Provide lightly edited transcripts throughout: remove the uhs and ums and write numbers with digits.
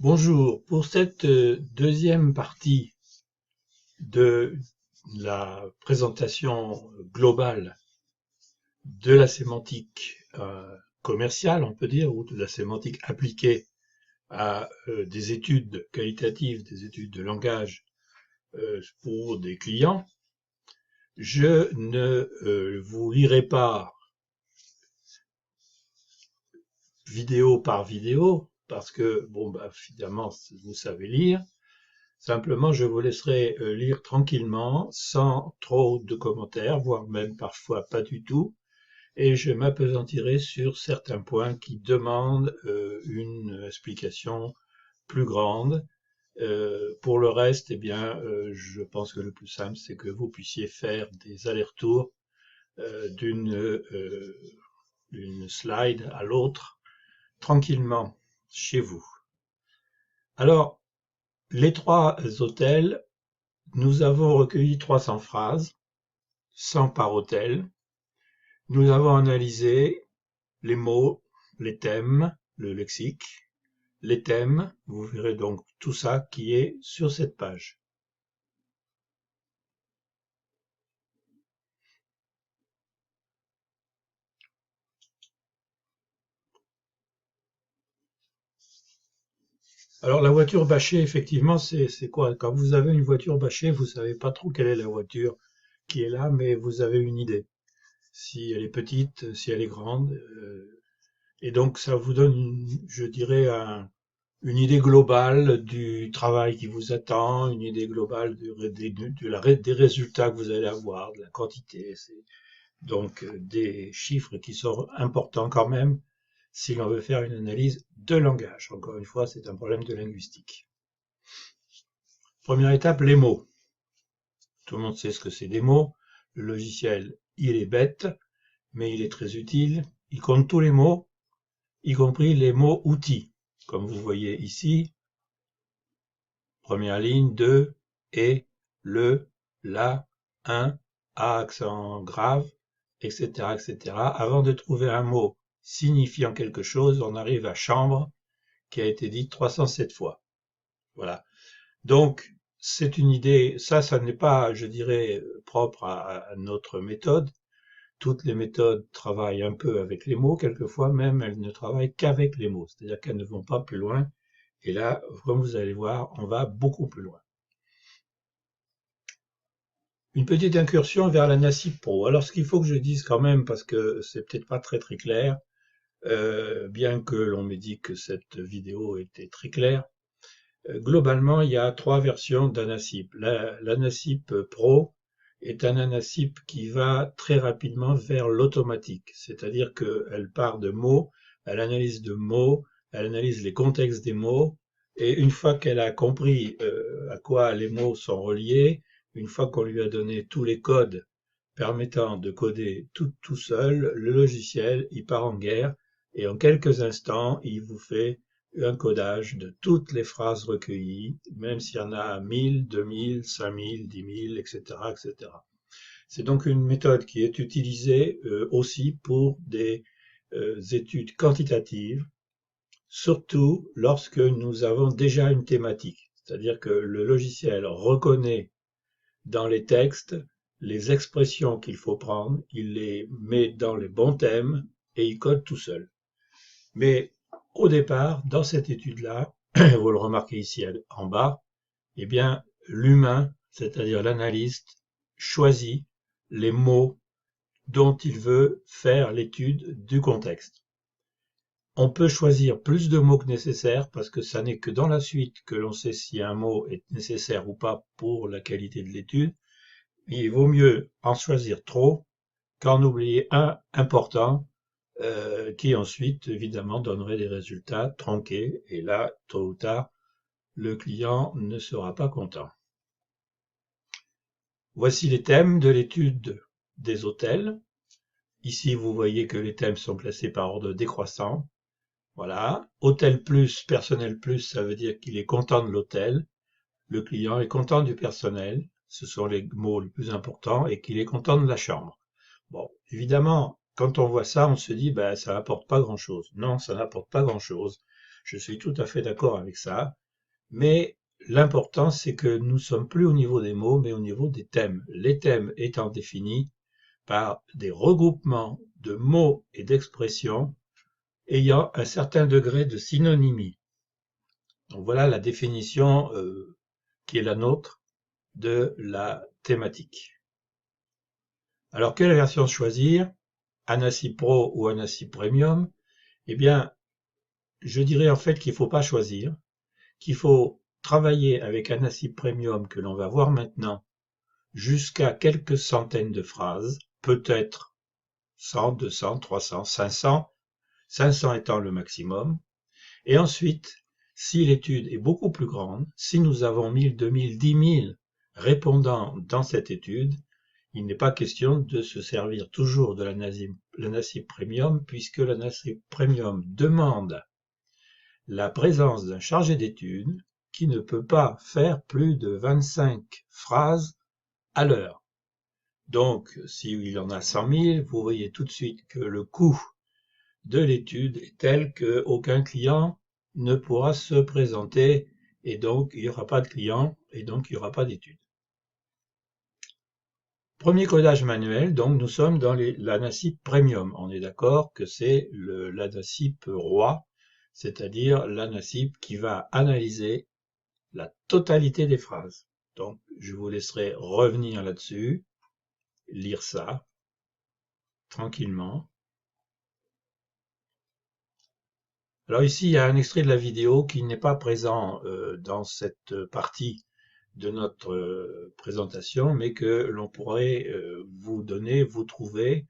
Bonjour, pour cette deuxième partie de la présentation globale de la sémantique commerciale, on peut dire, ou de la sémantique appliquée à des études qualitatives, des études de langage pour des clients, je ne vous lirai pas vidéo par vidéo, parce que, bon, bah, finalement, vous savez lire. Simplement, je vous laisserai lire tranquillement, sans trop de commentaires, voire même parfois pas du tout, et je m'appesantirai sur certains points qui demandent une explication plus grande. Pour le reste, eh bien, je pense que le plus simple, c'est que vous puissiez faire des allers-retours d'une slide à l'autre, tranquillement, chez vous. Alors, les trois hôtels, nous avons recueilli 300 phrases, 100 par hôtel. Nous avons analysé les mots, les thèmes, le lexique, les thèmes. Vous verrez donc tout ça qui est sur cette page. Alors la voiture bâchée, effectivement, c'est quoi? Quand vous avez une voiture bâchée, vous savez pas trop quelle est la voiture qui est là, mais vous avez une idée. Si elle est petite, si elle est grande. Et donc ça vous donne, je dirais, une idée globale du travail qui vous attend, une idée globale des résultats que vous allez avoir, de la quantité. C'est donc des chiffres qui sont importants quand même si l'on veut faire une analyse de langage. Encore une fois, c'est un problème de linguistique. Première étape, les mots. Tout le monde sait ce que c'est des mots. Le logiciel, il est bête, mais il est très utile. Il compte tous les mots, y compris les mots outils. Comme vous voyez ici, première ligne, de, et, le, la, un, a accent grave, etc., etc. Avant de trouver un mot signifiant quelque chose, on arrive à chambre, qui a été dit 307 fois. Voilà. Donc, c'est une idée, ça n'est pas, je dirais, propre à notre méthode. Toutes les méthodes travaillent un peu avec les mots, quelquefois même elles ne travaillent qu'avec les mots, c'est-à-dire qu'elles ne vont pas plus loin. Et là, comme vous allez voir, on va beaucoup plus loin. Une petite incursion vers la NACIP Pro. Alors, ce qu'il faut que je dise quand même, parce que c'est peut-être pas très très clair, bien que l'on m'ait dit que cette vidéo était très claire, globalement, il y a trois versions d'ANACIP. L'ANACIP Pro est un ANACIP qui va très rapidement vers l'automatique, c'est-à-dire qu'elle part de mots, elle analyse de mots, elle analyse les contextes des mots, et une fois qu'elle a compris à quoi les mots sont reliés, une fois qu'on lui a donné tous les codes permettant de coder tout seul, le logiciel, il part en guerre, et en quelques instants, il vous fait un codage de toutes les phrases recueillies, même s'il y en a 1000, 2000, 5000, 10 000, etc., etc. C'est donc une méthode qui est utilisée aussi pour des études quantitatives, surtout lorsque nous avons déjà une thématique. C'est-à-dire que le logiciel reconnaît dans les textes les expressions qu'il faut prendre, il les met dans les bons thèmes et il code tout seul. Mais au départ, dans cette étude-là, vous le remarquez ici en bas, eh bien, l'humain, c'est-à-dire l'analyste, choisit les mots dont il veut faire l'étude du contexte. On peut choisir plus de mots que nécessaire parce que ça n'est que dans la suite que l'on sait si un mot est nécessaire ou pas pour la qualité de l'étude. Il vaut mieux en choisir trop qu'en oublier un important qui ensuite, évidemment, donnerait des résultats tronqués. Et là, tôt ou tard, le client ne sera pas content. Voici les thèmes de l'étude des hôtels. Ici, vous voyez que les thèmes sont classés par ordre décroissant. Voilà. Hôtel plus, personnel plus, ça veut dire qu'il est content de l'hôtel. Le client est content du personnel. Ce sont les mots les plus importants et qu'il est content de la chambre. Bon, évidemment, quand on voit ça, on se dit, ben, ça n'apporte pas grand-chose. Non, ça n'apporte pas grand-chose. Je suis tout à fait d'accord avec ça, mais l'important c'est que nous ne sommes plus au niveau des mots, mais au niveau des thèmes. Les thèmes étant définis par des regroupements de mots et d'expressions ayant un certain degré de synonymie. Donc voilà la définition qui est la nôtre de la thématique. Alors quelle version choisir? Annecy Pro ou Annecy Premium? Eh bien, je dirais en fait qu'il ne faut pas choisir, qu'il faut travailler avec Annecy Premium que l'on va voir maintenant jusqu'à quelques centaines de phrases, peut-être 100, 200, 300, 500, 500 étant le maximum. Et ensuite, si l'étude est beaucoup plus grande, si nous avons 1000, 2000, 10 000 répondants dans cette étude, il n'est pas question de se servir toujours de l'ANACIP Premium, puisque l'ANACIP Premium demande la présence d'un chargé d'études qui ne peut pas faire plus de 25 phrases à l'heure. Donc, s'il en a 100 000, vous voyez tout de suite que le coût de l'étude est tel qu'aucun client ne pourra se présenter et donc il n'y aura pas de client et donc il n'y aura pas d'étude. Premier codage manuel, donc nous sommes dans l'ANACIP Premium. On est d'accord que c'est l'ANACIP roi, c'est-à-dire l'ANACIP qui va analyser la totalité des phrases. Donc je vous laisserai revenir là-dessus, lire ça tranquillement. Alors ici, il y a un extrait de la vidéo qui n'est pas présent dans cette partie de notre présentation, mais que l'on pourrait vous donner, vous trouver,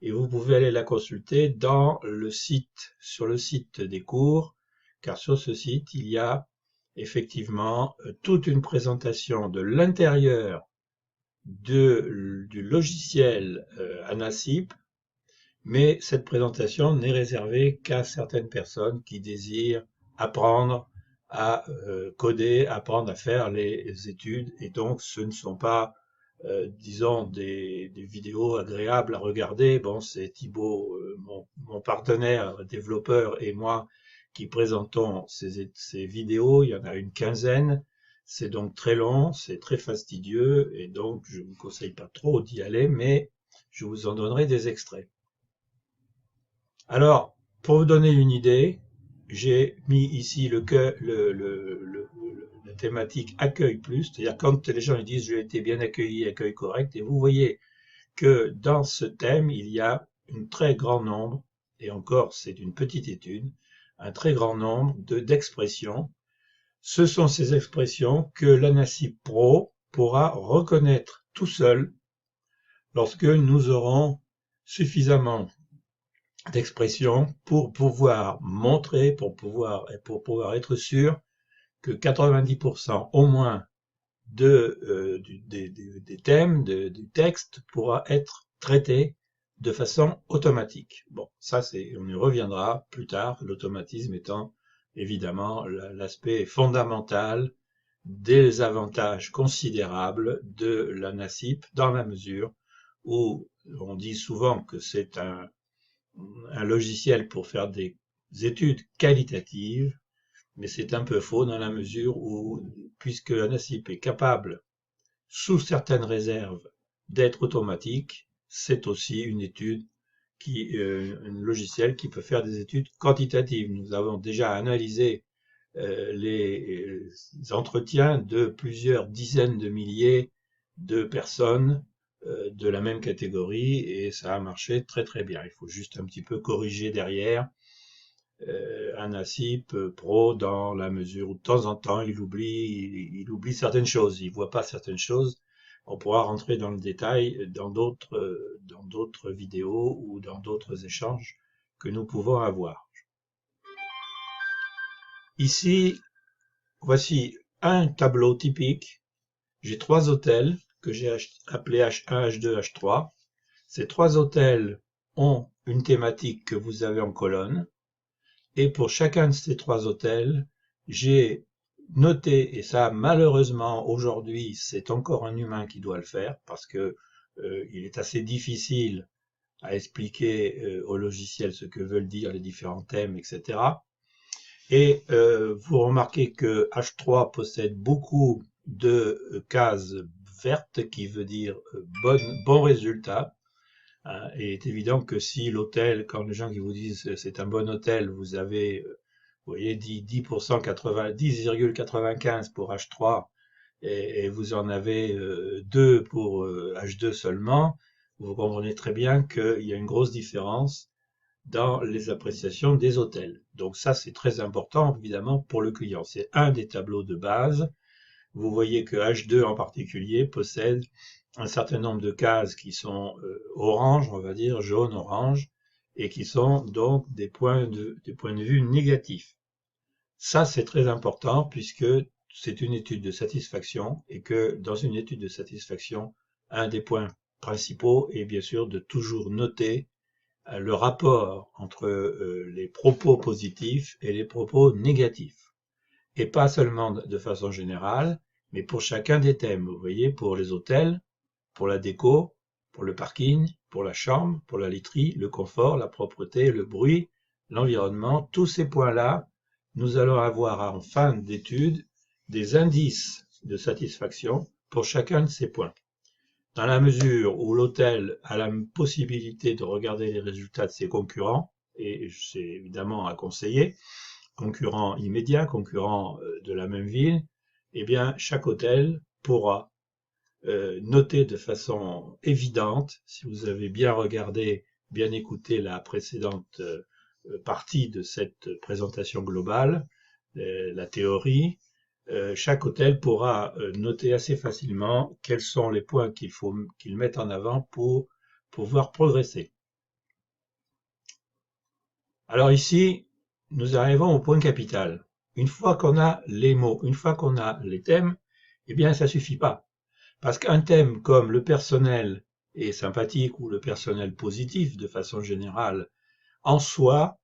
et vous pouvez aller la consulter dans le site, sur le site des cours, car sur ce site, il y a effectivement toute une présentation de l'intérieur du logiciel ANACIP, mais cette présentation n'est réservée qu'à certaines personnes qui désirent apprendre à coder, apprendre à faire les études, et donc ce ne sont pas, disons, des vidéos agréables à regarder. Bon, c'est Thibaut, mon partenaire développeur, et moi qui présentons ces vidéos, il y en a une quinzaine, c'est donc très long, c'est très fastidieux, et donc je ne vous conseille pas trop d'y aller, mais je vous en donnerai des extraits. Alors, pour vous donner une idée, j'ai mis ici la thématique accueil plus, c'est-à-dire quand les gens ils disent j'ai été bien accueilli, accueil correct, et vous voyez que dans ce thème, il y a un très grand nombre, et encore c'est une petite étude, un très grand nombre d'expressions. Ce sont ces expressions que l'ANACIP Pro pourra reconnaître tout seul lorsque nous aurons suffisamment d'expression pour pouvoir montrer, pour pouvoir être sûr que 90% au moins des thèmes, du texte pourra être traité de façon automatique. Bon, ça on y reviendra plus tard, l'automatisme étant évidemment l'aspect fondamental des avantages considérables de l'ANACIP dans la mesure où on dit souvent que c'est un logiciel pour faire des études qualitatives, mais c'est un peu faux dans la mesure où, puisque ANACIP est capable, sous certaines réserves, d'être automatique, c'est aussi une étude un logiciel qui peut faire des études quantitatives. Nous avons déjà analysé les entretiens de plusieurs dizaines de milliers de personnes de la même catégorie et ça a marché très très bien. Il faut juste un petit peu corriger derrière ANACIP Pro dans la mesure où de temps en temps il oublie certaines choses, il voit pas certaines choses. On pourra rentrer dans le détail dans d'autres vidéos ou dans d'autres échanges que nous pouvons avoir. Ici, voici un tableau typique. J'ai trois hôtels que j'ai appelés H1, H2, H3. Ces trois hôtels ont une thématique que vous avez en colonne. Et pour chacun de ces trois hôtels, j'ai noté, et ça malheureusement aujourd'hui c'est encore un humain qui doit le faire parce que il est assez difficile à expliquer au logiciel ce que veulent dire les différents thèmes, etc. Et vous remarquez que H3 possède beaucoup de cases vertes, qui veut dire bon résultat. Et il est évident que si l'hôtel, quand les gens qui vous disent c'est un bon hôtel, vous avez, vous voyez, 10%, 10,95 pour H3, et vous en avez 2 pour H2 seulement, vous comprenez très bien qu'il y a une grosse différence dans les appréciations des hôtels. Donc ça, c'est très important, évidemment, pour le client. C'est un des tableaux de base. Vous voyez que H2 en particulier possède un certain nombre de cases qui sont orange, on va dire, jaune-orange, et qui sont donc des points de vue négatifs. Ça, c'est très important puisque c'est une étude de satisfaction et que dans une étude de satisfaction, un des points principaux est bien sûr de toujours noter le rapport entre les propos positifs et les propos négatifs. Et pas seulement de façon générale, mais pour chacun des thèmes. Vous voyez, pour les hôtels, pour la déco, pour le parking, pour la chambre, pour la literie, le confort, la propreté, le bruit, l'environnement, tous ces points-là, nous allons avoir en fin d'étude des indices de satisfaction pour chacun de ces points. Dans la mesure où l'hôtel a la possibilité de regarder les résultats de ses concurrents, et c'est évidemment à conseiller, concurrents immédiats, concurrents de la même ville, eh bien chaque hôtel pourra noter de façon évidente, si vous avez bien regardé, bien écouté la précédente partie de cette présentation globale, la théorie, chaque hôtel pourra noter assez facilement quels sont les points qu'il faut qu'il mette en avant pour pouvoir progresser. Alors ici, nous arrivons au point capital. Une fois qu'on a les mots, une fois qu'on a les thèmes, eh bien ça suffit pas. Parce qu'un thème comme le personnel est sympathique ou le personnel positif de façon générale, en soi,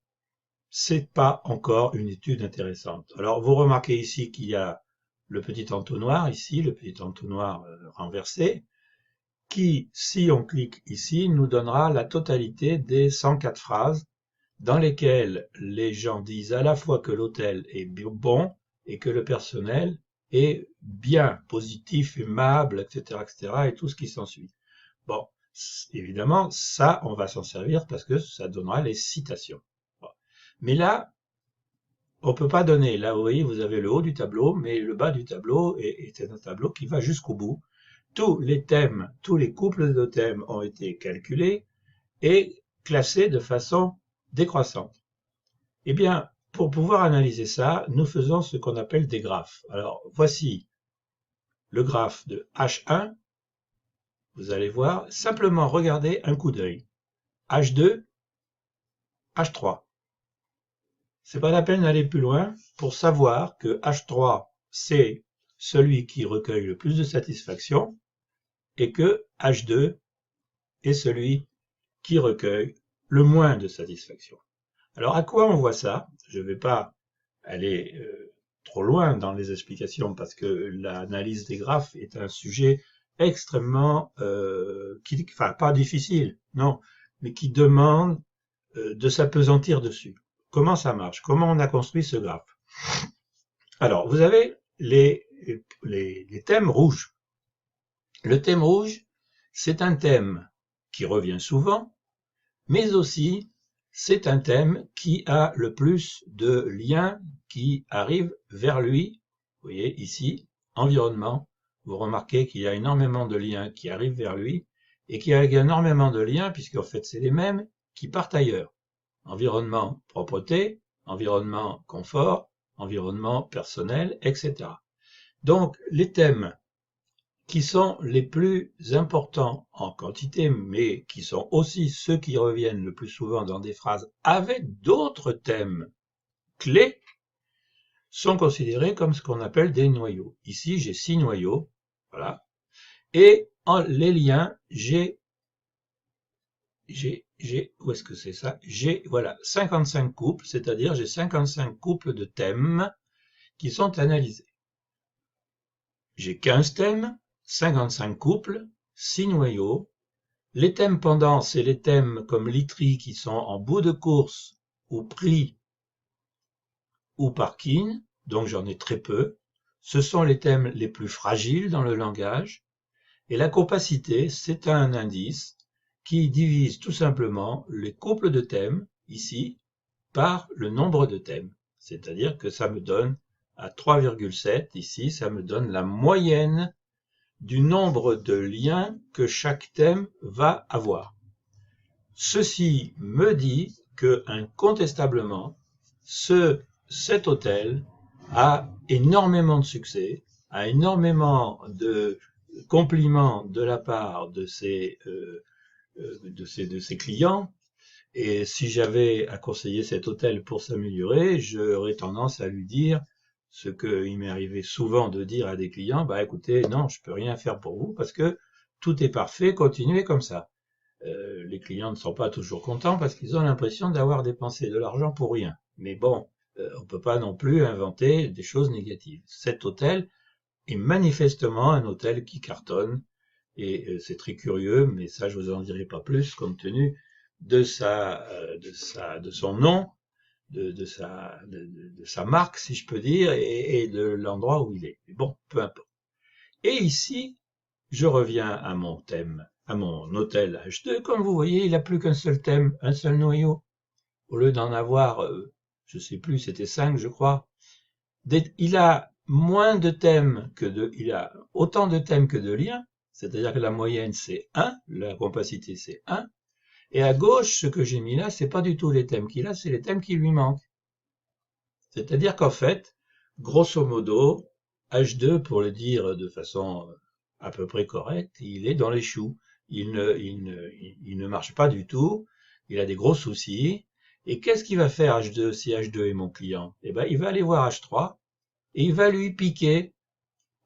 c'est pas encore une étude intéressante. Alors vous remarquez ici qu'il y a le petit entonnoir ici, le petit entonnoir renversé, qui, si on clique ici, nous donnera la totalité des 104 phrases dans lesquelles les gens disent à la fois que l'hôtel est bon et que le personnel est bien, positif, aimable, etc., etc., et tout ce qui s'ensuit. Bon, évidemment, ça, on va s'en servir parce que ça donnera les citations. Bon. Mais là, on peut pas donner. Là, vous voyez, vous avez le haut du tableau, mais le bas du tableau est un tableau qui va jusqu'au bout. Tous les thèmes, tous les couples de thèmes ont été calculés et classés de façon décroissante. Eh bien, pour pouvoir analyser ça, nous faisons ce qu'on appelle des graphes. Alors, voici le graphe de H1. Vous allez voir, simplement regardez un coup d'œil. H2, H3. C'est pas la peine d'aller plus loin pour savoir que H3, c'est celui qui recueille le plus de satisfaction et que H2 est celui qui recueille le moins de satisfaction. Alors, à quoi on voit ça? Je ne vais pas aller trop loin dans les explications parce que l'analyse des graphes est un sujet extrêmement, enfin pas difficile, non, mais qui demande de s'appesantir dessus. Comment ça marche? Comment on a construit ce graphe? Alors, vous avez les thèmes rouges. Le thème rouge, c'est un thème qui revient souvent, mais aussi c'est un thème qui a le plus de liens qui arrivent vers lui. Vous voyez ici, environnement, vous remarquez qu'il y a énormément de liens qui arrivent vers lui et qu'il y a énormément de liens, puisqu'en fait c'est les mêmes, qui partent ailleurs. Environnement, propreté, environnement, confort, environnement personnel, etc. Donc les thèmes qui sont les plus importants en quantité, mais qui sont aussi ceux qui reviennent le plus souvent dans des phrases avec d'autres thèmes clés, sont considérés comme ce qu'on appelle des noyaux. Ici, j'ai 6 noyaux, voilà. Et les liens, où est-ce que c'est ça? J'ai, voilà, 55 couples, c'est-à-dire j'ai 55 couples de thèmes qui sont analysés. J'ai 15 thèmes, 55 couples, 6 noyaux. Les thèmes pendants, c'est les thèmes comme literie qui sont en bout de course ou pris ou par kin, donc j'en ai très peu. Ce sont les thèmes les plus fragiles dans le langage. Et la compacité, c'est un indice qui divise tout simplement les couples de thèmes, ici, par le nombre de thèmes. C'est-à-dire que ça me donne, à 3,7, ici, ça me donne la moyenne du nombre de liens que chaque thème va avoir. Ceci me dit que, incontestablement, cet hôtel a énormément de succès, a énormément de compliments de la part de ses clients. Et si j'avais à conseiller cet hôtel pour s'améliorer, j'aurais tendance à lui dire ce qu'il m'est arrivé souvent de dire à des clients, bah écoutez, non, je peux rien faire pour vous parce que tout est parfait, continuez comme ça. Les clients ne sont pas toujours contents parce qu'ils ont l'impression d'avoir dépensé de l'argent pour rien. Mais bon, on peut pas non plus inventer des choses négatives. Cet hôtel est manifestement un hôtel qui cartonne et c'est très curieux, mais ça je vous en dirai pas plus compte tenu de son nom, de sa marque, si je peux dire, et de l'endroit où il est. Mais bon, peu importe. Et ici, je reviens à mon thème, à mon hôtel H2. Comme vous voyez, il n'a plus qu'un seul thème, un seul noyau. Au lieu d'en avoir, je sais plus, c'était 5, je crois. Il a moins de thèmes il a autant de thèmes que de liens. C'est-à-dire que la moyenne c'est 1, la compacité c'est 1. Et à gauche, ce que j'ai mis là, c'est pas du tout les thèmes qu'il a, c'est les thèmes qui lui manquent. C'est-à-dire qu'en fait, grosso modo, H2, pour le dire de façon à peu près correcte, il est dans les choux. Il ne marche pas du tout, il a des gros soucis. Et qu'est-ce qu'il va faire H2 si H2 est mon client? Eh ben, il va aller voir H3 et il va lui piquer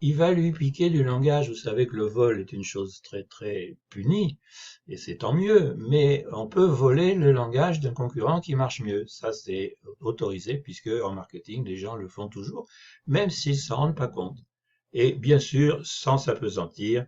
du langage. Vous savez que le vol est une chose très très punie, et c'est tant mieux, mais on peut voler le langage d'un concurrent qui marche mieux. Ça, c'est autorisé, puisque en marketing, les gens le font toujours, même s'ils ne s'en rendent pas compte. Et bien sûr, sans s'apesantir,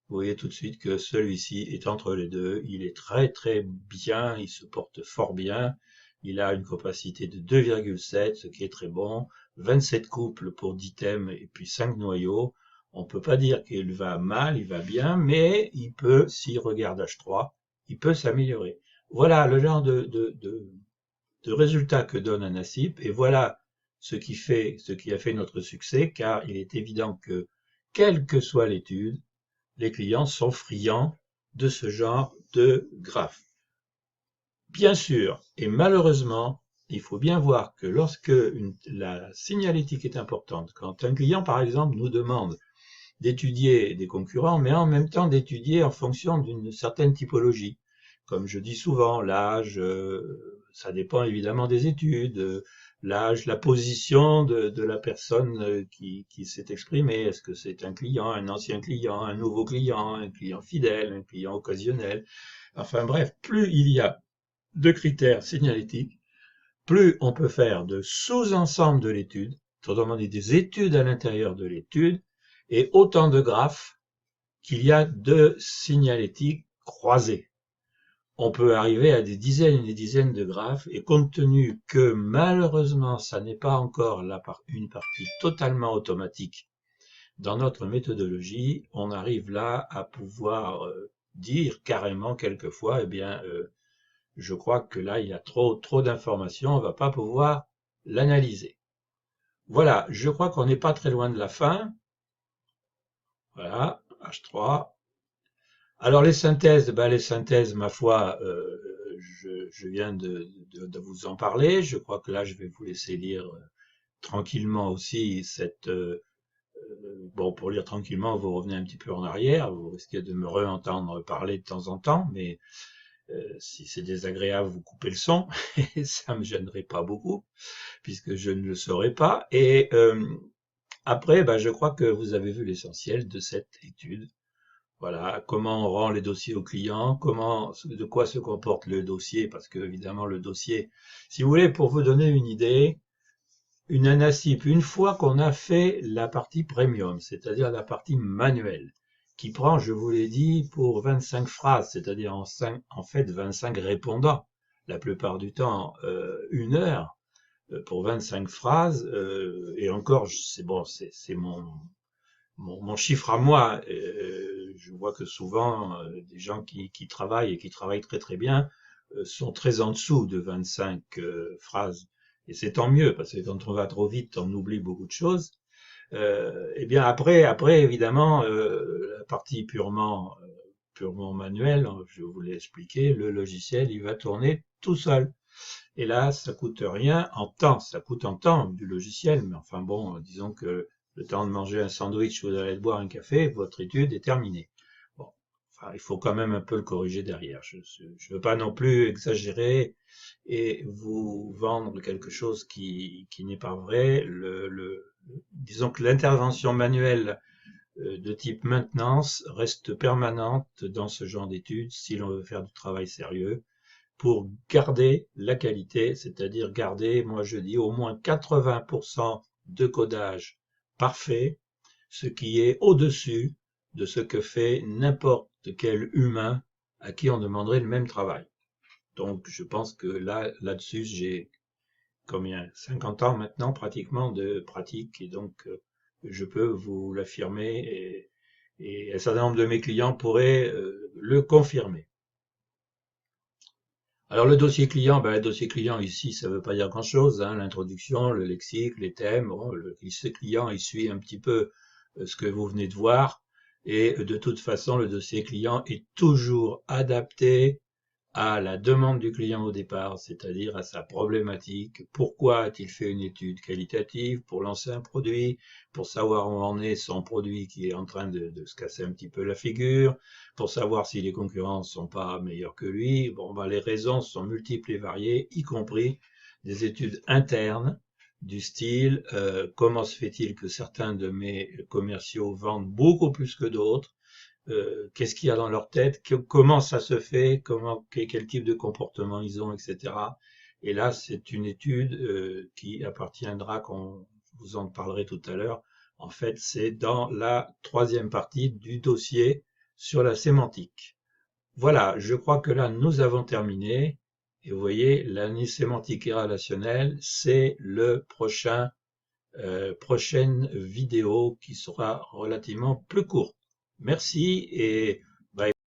vous voyez tout de suite que celui-ci est entre les deux. Il est très très bien, il se porte fort bien. Il a une capacité de 2,7, ce qui est très bon. 27 couples pour 10 thèmes et puis 5 noyaux. On peut pas dire qu'il va mal, il va bien, mais il peut, s'il regarde H3, il peut s'améliorer. Voilà le genre de résultat que donne un ASIP, et voilà ce qui a fait notre succès, car il est évident que, quelle que soit l'étude, les clients sont friands de ce genre de graphe. Bien sûr, et malheureusement, il faut bien voir que lorsque la signalétique est importante, quand un client, par exemple, nous demande d'étudier des concurrents, mais en même temps d'étudier en fonction d'une certaine typologie. Comme je dis souvent, l'âge, ça dépend évidemment des études, l'âge, la position de la personne qui s'est exprimée. Est-ce que c'est un client, un ancien client, un nouveau client, un client fidèle, un client occasionnel? Enfin bref, plus il y a de critères signalétiques, plus on peut faire de sous-ensembles de l'étude, autrement dit des études à l'intérieur de l'étude, et autant de graphes qu'il y a de signalétiques croisés. On peut arriver à des dizaines et des dizaines de graphes, et compte tenu que malheureusement ça n'est pas encore une partie totalement automatique dans notre méthodologie, on arrive là à pouvoir dire carrément quelquefois, eh bien, je crois que là il y a trop d'informations, on ne va pas pouvoir l'analyser. Voilà, je crois qu'on n'est pas très loin de la fin. Voilà, H3. Alors les synthèses, ma foi, je viens de vous en parler. Je crois que là, je vais vous laisser lire tranquillement aussi bon, pour lire tranquillement, vous revenez un petit peu en arrière. Vous risquez de me re-entendre parler de temps en temps, mais si c'est désagréable, vous coupez le son. Et ça me gênerait pas beaucoup, puisque je ne le saurais pas. Et après, je crois que vous avez vu l'essentiel de cette étude. Voilà, comment on rend les dossiers aux clients, de quoi se comporte le dossier, parce que évidemment le dossier, si vous voulez, pour vous donner une idée, une ANASIP, une fois qu'on a fait la partie premium, c'est-à-dire la partie manuelle, qui prend, je vous l'ai dit, pour 25 phrases, c'est-à-dire en fait 25 répondants, la plupart du temps 1 heure, pour 25 phrases, et encore, c'est bon, c'est mon chiffre à moi. Je vois que souvent, des gens qui travaillent et qui travaillent très très bien sont très en dessous de 25 phrases. Et c'est tant mieux, parce que quand on va trop vite, on oublie beaucoup de choses. Et bien après évidemment, la partie purement manuelle, je vous l'ai expliqué, le logiciel, il va tourner tout seul. Et là, ça coûte rien en temps, ça coûte en temps du logiciel, mais enfin bon, disons que le temps de manger un sandwich ou d'aller boire un café, votre étude est terminée. Bon, enfin, il faut quand même un peu le corriger derrière. Je ne veux pas non plus exagérer et vous vendre quelque chose qui n'est pas vrai. Disons que l'intervention manuelle de type maintenance reste permanente dans ce genre d'études si l'on veut faire du travail sérieux pour garder la qualité, c'est-à-dire garder, moi je dis, au moins 80% de codage parfait, ce qui est au-dessus de ce que fait n'importe quel humain à qui on demanderait le même travail. Donc je pense que là-dessus, j'ai combien 50 ans maintenant pratiquement de pratique et donc je peux vous l'affirmer et un certain nombre de mes clients pourraient le confirmer. Alors le dossier client, le dossier client ici, ça ne veut pas dire grand-chose, hein, l'introduction, le lexique, les thèmes, bon, le dossier client, il suit un petit peu ce que vous venez de voir, et de toute façon, le dossier client est toujours adapté à la demande du client au départ, c'est-à-dire à sa problématique. Pourquoi a-t-il fait une étude qualitative pour lancer un produit, pour savoir où en est son produit qui est en train de se casser un petit peu la figure, pour savoir si les concurrents ne sont pas meilleurs que lui. Bon, les raisons sont multiples et variées, y compris des études internes du style comment se fait-il que certains de mes commerciaux vendent beaucoup plus que d'autres, qu'est-ce qu'il y a dans leur tête, comment ça se fait, quel type de comportement ils ont, etc. Et là, c'est une étude qui appartiendra, qu'on vous en parlerai tout à l'heure. En fait, c'est dans la troisième partie du dossier sur la sémantique. Voilà, je crois que là, nous avons terminé. Et vous voyez, l'analyse sémantique et relationnelle, c'est le prochaine vidéo qui sera relativement plus courte. Merci et